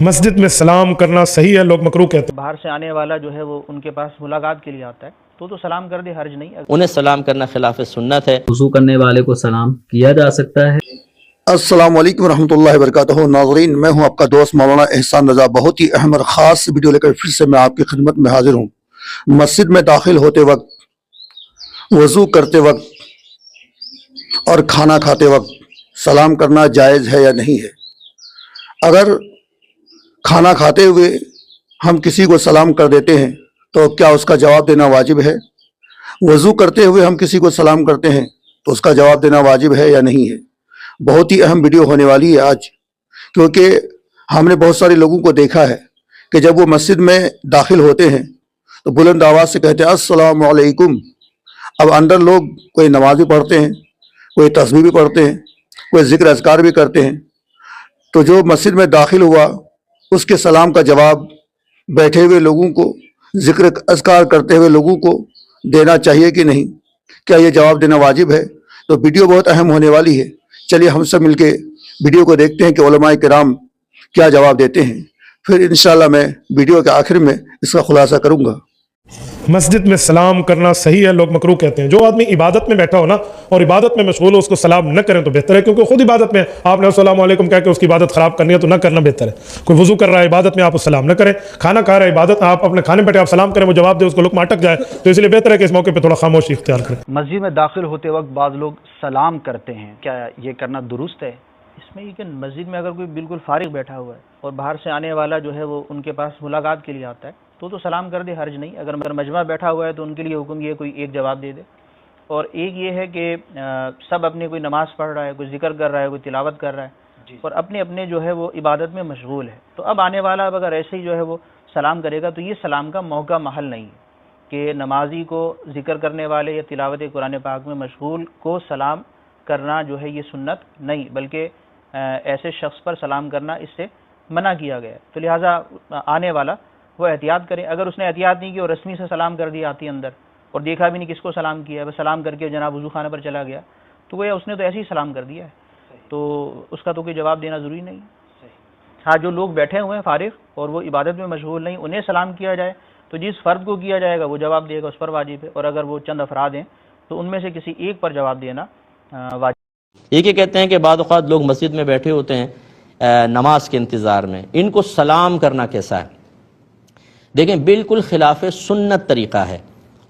مسجد में सलाम करना सही है, लोग मकरूह कहते हैं. बाहर से आने वाला जो है वो उनके पास मुलाकात के लिए आता है तो सलाम कर दे, हर्ज नहीं है. उन्हें सलाम करना खिलाफ सुन्नत है. वज़ू करने वाले को सलाम किया जा सकता है. अस्सलाम वालेकुम रहमतुल्लाहि व बरकातहू. नाज़रीन, मैं हूं आपका दोस्त मौलाना एहसान रज़ा. बहुत ही अहम और ख़ास वीडियो लेकर फिर से मैं आपकी खिदमत में हाजिर हूं. मस्जिद में दाखिल होते वक्त, वज़ू करते वक्त और खाना खाते वक्त सलाम करना जायज़ है या नहीं है? अगर खाना खाते हुए हम किसी को सलाम कर देते हैं तो क्या उसका जवाब देना वाजिब है? वज़ू करते हुए हम किसी को सलाम करते हैं तो उसका जवाब देना वाजिब है या नहीं है? बहुत ही अहम वीडियो होने वाली है आज, क्योंकि हमने बहुत सारे लोगों को देखा है कि जब वो मस्जिद में दाखिल होते हैं तो बुलंद आवाज़ से कहते हैं अस्सलामु अलैकुम. अब अंदर लोग कोई नमाज भी पढ़ते हैं, कोई तस्बीह भी पढ़ते हैं, कोई ज़िक्र अज़कार भी करते हैं. तो जो मस्जिद में दाखिल हुआ उसके सलाम का जवाब बैठे हुए लोगों को, ज़िक्र अज़कार करते हुए लोगों को देना चाहिए कि नहीं? क्या ये जवाब देना वाजिब है? तो वीडियो बहुत अहम होने वाली है. चलिए हम सब मिलके वीडियो को देखते हैं कि उलमाए किराम क्या जवाब देते हैं. फिर इंशाल्लाह मैं वीडियो के आखिर में इसका खुलासा करूँगा. मस्जिद में सलाम करना सही है, लोग मकरूह कहते हैं. जो आदमी इबादत में बैठा हो ना और इबादत में मशगूल हो, उसको सलाम न करें तो बेहतर है, क्योंकि खुद इबादत में आपने अस्सलाम वालेकुम कह के उसकी इबादत ख़राब करनी है तो न करना बेहतर है. कोई वज़ू कर रहा है इबादत में, आप उस सलाम न करें. खाना खा रहा है इबादत, आप अपने खाने बैठे आप सलाम करें, वो जवाब दे, उसको लुक़मा अटक जाए. तो इसलिए बेहतर है कि इस मौके पर थोड़ा खामोशी इख्तियार करें. मस्जिद में दाखिल होते वक्त बाद लोग सलाम करते हैं, क्या ये करना दुरुस्त है? इसमें ये कि मस्जिद में अगर कोई बिल्कुल फारिग बैठा हुआ है और बाहर से आने वाला जो है वो उनके पास मुलाकात के लिए आता है तो सलाम कर दे, हर्ज नहीं. अगर मजमा बैठा हुआ है तो उनके लिए हुक्म ये कोई एक जवाब दे दे. और एक ये है कि सब अपने, कोई नमाज पढ़ रहा है, कोई जिक्र कर रहा है, कोई तिलावत कर रहा है और अपने अपने जो है वो इबादत में मशगूल है. तो अब आने वाला अगर ऐसे ही जो है वो सलाम करेगा तो ये सलाम का मौका महल नहीं है कि नमाजी को, जिक्र करने वाले या तिलावत कुरान पाक में मशगूल को सलाम करना जो है ये सुन्नत नहीं, बल्कि ऐसे शख्स पर सलाम करना इससे मना किया गया है. तो लिहाजा आने वाला वो एहतियात करे. अगर उसने एहतियात नहीं की और रस्मी से सलाम कर दिया आती अंदर और देखा भी नहीं किसको सलाम किया है, बस सलाम करके जनाब वज़ू खाने पर चला गया, तो वो उसने तो ऐसे ही सलाम कर दिया है, तो उसका तो कोई जवाब देना ज़रूरी नहीं. हाँ, जो लोग बैठे हुए हैं फारिग और वो इबादत में मशगूल नहीं, उन्हें सलाम किया जाए तो जिस फ़र्द को किया जाएगा वो जवाब देगा, उस पर वाजिब है. और अगर वो चंद अफराद हैं तो उनमें से किसी एक पर जवाब देना वाजिब. ये कहते हैं कि बाद औक़ात लोग मस्जिद में बैठे होते हैं नमाज के इंतज़ार में, इनको सलाम करना कैसा है? देखें, बिल्कुल खिलाफ सुन्नत तरीक़ा है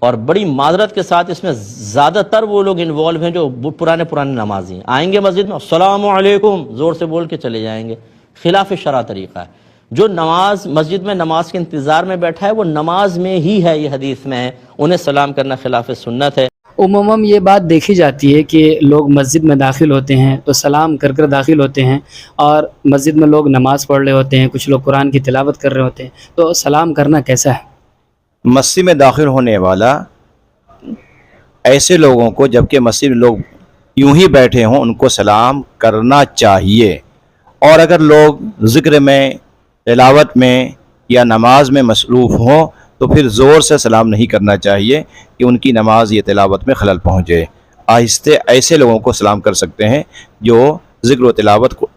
और बड़ी माजरत के साथ इसमें ज़्यादातर वो लोग इन्वॉल्व हैं जो पुराने नमाजी आएंगे मस्जिद में, अस्सलामु अलैकुम ज़ोर से बोल के चले जाएंगे. खिलाफ शरा तरीक़ा है. जो नमाज मस्जिद में नमाज के इंतज़ार में बैठा है वो नमाज में ही है, ये हदीस में है, उन्हें सलाम करना खिलाफ सुन्नत है. उमूमन ये बात देखी जाती है कि लोग मस्जिद में दाखिल होते हैं तो सलाम कर कर दाखिल होते हैं और मस्जिद में लोग नमाज़ पढ़ रहे होते हैं, कुछ लोग कुरान की तिलावत कर रहे होते हैं, तो सलाम करना कैसा है? मस्जिद में दाखिल होने वाला ऐसे लोगों को, जबकि मस्जिद में लोग यूं ही बैठे हों, उनको सलाम करना चाहिए. और अगर लोग ज़िक्र में, तिलावत में या नमाज में मसरूफ़ हों तो फिर ज़ोर से सलाम नहीं करना चाहिए कि उनकी नमाज या तिलावत में खलल पहुँचे. आहिस्ते ऐसे लोगों को सलाम कर सकते हैं जो ज़िक्र व तिलावत को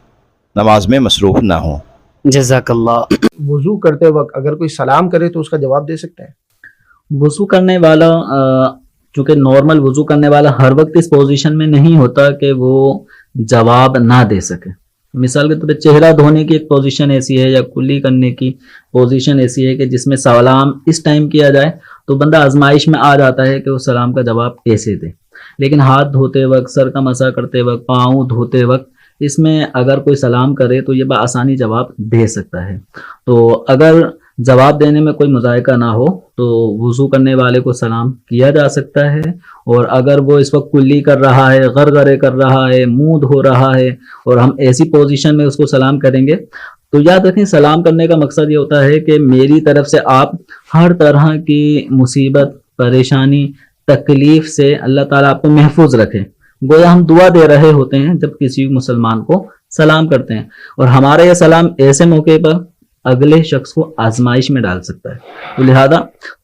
नमाज में मसरूफ़ ना हों. जज़ाकल्लाह. वज़ू करते वक्त अगर कोई सलाम करे तो उसका जवाब दे सकता है? वज़ू करने वाला, चूँकि नॉर्मल वज़ू करने वाला हर वक्त इस पोजीशन में नहीं होता कि वो जवाब ना दे सके. मिसाल के तौर पर चेहरा धोने की एक पोजीशन ऐसी है या कुल्ली करने की पोजीशन ऐसी है कि जिसमें सलाम इस टाइम किया जाए तो बंदा आजमाइश में आ जाता है कि वो सलाम का जवाब कैसे दे. लेकिन हाथ धोते वक्त, सर का मसा करते वक्त, पाँव धोते वक्त, इसमें अगर कोई सलाम करे तो ये बआसानी जवाब दे सकता है. तो अगर जवाब देने में कोई मुज़ायका ना हो तो वज़ू करने वाले को सलाम किया जा सकता है. और अगर वो इस वक्त कुल्ली कर रहा है, गरगरे कर रहा है, मुंह धो रहा है और हम ऐसी पोजीशन में उसको सलाम करेंगे तो याद रखें, सलाम करने का मकसद ये होता है कि मेरी तरफ से आप हर तरह की मुसीबत, परेशानी, तकलीफ़ से अल्लाह ताला आपको महफूज रखे. गोया हम दुआ दे रहे होते हैं जब किसी मुसलमान को सलाम करते हैं. और हमारा यह सलाम ऐसे मौके पर अगले शख्स को आजमाइश में डाल सकता है. तो लिहाजा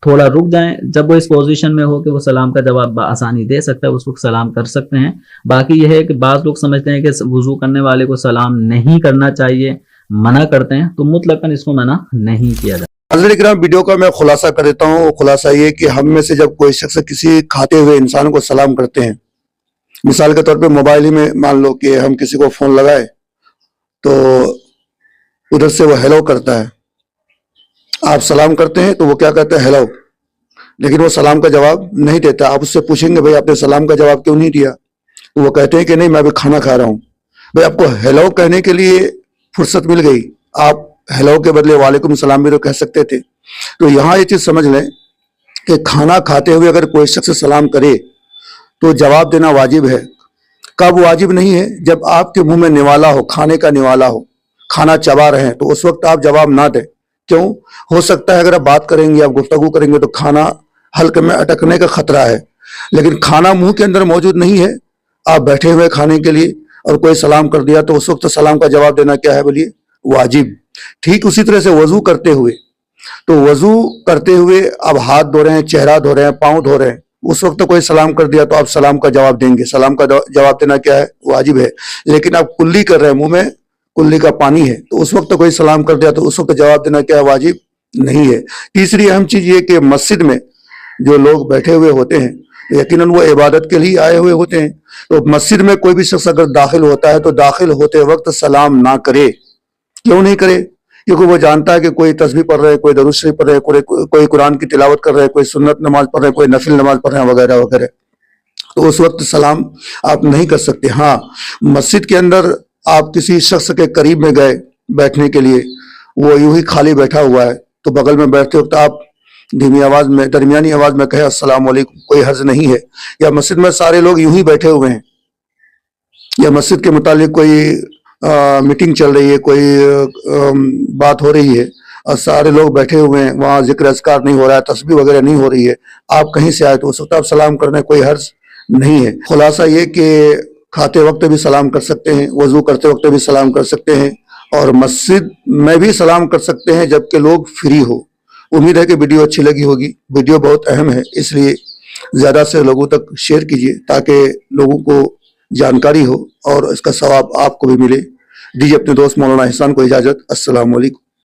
थोड़ा रुक जाएं, जब वो इस पोजीशन में हो कि वो सलाम का जवाब आसानी दे सकता है उस वक्त सलाम कर सकते हैं. बाकी यह है कि बाज़ लोग समझते हैं कि वज़ू करने वाले को सलाम नहीं करना चाहिए, मना करते हैं तो मुतलकन इसको मना नहीं किया जाता। नाज़रीन किराम, वीडियो का मैं खुलासा कर देता हूँ। खुलासा ये कि हम में से जब कोई शख्स किसी खाते हुए इंसान को सलाम करते हैं, मिसाल के तौर पे मोबाइल ही में मान लो कि हम किसी को फोन लगाए तो उधर से वो हेलो करता है, आप सलाम करते हैं तो वो क्या कहता है, हेलो, लेकिन वो सलाम का जवाब नहीं देता। आप उससे पूछेंगे भाई आपने सलाम का जवाब क्यों नहीं दिया, वो कहते हैं कि नहीं मैं अभी खाना खा रहा हूँ। भाई आपको हेलो कहने के लिए फुर्सत मिल गई, आप हेलो के बदले वालेकुम सलाम भी तो कह सकते थे। तो यहाँ ये चीज समझ लें कि खाना खाते हुए अगर कोई शख्स सलाम करे तो जवाब देना वाजिब है। कब वाजिब नहीं है, जब आपके मुंह में निवाला हो, खाने का निवाला हो, खाना चबा रहे हैं, तो उस वक्त आप जवाब ना दें। क्यों? हो सकता है अगर आप बात करेंगे, आप गुफ्तगू करेंगे तो खाना हल्के में अटकने का खतरा है, लेकिन खाना मुंह के अंदर मौजूद नहीं है, आप बैठे हुए खाने के लिए और कोई सलाम कर दिया तो उस वक्त सलाम का जवाब देना क्या है, बोलिए, वाजिब। ठीक उसी तरह से वजू करते हुए, तो वजू करते हुए अब हाथ धो रहे हैं, चेहरा धो रहे हैं, पाँव धो रहे हैं, उस वक्त कोई सलाम कर दिया तो आप सलाम का जवाब देंगे। सलाम का जवाब देना क्या है, वाजिब है। लेकिन आप कुल्ली कर रहे हैं, मुंह में कुल्ली का पानी है, तो उस वक्त कोई सलाम कर दिया तो उस वक्त जवाब देना क्या है, वाजिब नहीं है। तीसरी अहम चीज ये कि मस्जिद में जो लोग बैठे हुए होते हैं यकीनन वो इबादत के लिए आए हुए होते हैं, तो मस्जिद में कोई भी शख्स अगर दाखिल होता है तो दाखिल होते वक्त सलाम ना करे। क्यों नहीं करे? क्योंकि वो जानता है कि कोई तस्बीह पढ़ रहे हैं, कोई दरूद शरीफ पढ़ रहे हैं, कोई कुरान की तिलावत कर रहे हैं, कोई सुन्नत नमाज पढ़ रहे हैं, कोई नफिल नमाज पढ़ रहे हैं वगैरह वगैरह, तो उस वक्त सलाम आप नहीं कर सकते। हाँ, मस्जिद के अंदर आप किसी शख्स के करीब में गए बैठने के लिए, वो यूं ही खाली बैठा हुआ है, तो बगल में बैठते वक्त आप धीमी आवाज में, दरमियानी आवाज में कहे अस्सलाम वालेकुम, कोई हर्ज नहीं है। या मस्जिद में सारे लोग यूं ही बैठे हुए हैं, या मस्जिद के मुतालिक कोई मीटिंग चल रही है, कोई बात हो रही है और सारे लोग बैठे हुए हैं, वहाँ जिक्र अज़कार नहीं हो रहा है, तस्बीह वगैरह नहीं हो रही है, आप कहीं से आए तो उस वक्त आप सलाम करने कोई हर्ज नहीं है। खुलासा ये कि खाते वक्त भी सलाम कर सकते हैं, वजू करते वक्त भी सलाम कर सकते हैं, और मस्जिद में भी सलाम कर सकते हैं जबकि लोग फ्री हो। उम्मीद है कि वीडियो अच्छी लगी होगी। वीडियो बहुत अहम है, इसलिए ज़्यादा से लोगों तक शेयर कीजिए ताकि लोगों को जानकारी हो और इसका सवाब आपको भी मिले। दीजिए अपने दोस्त मौलाना एहसान को इजाज़त। अस्सलाम वालेकुम।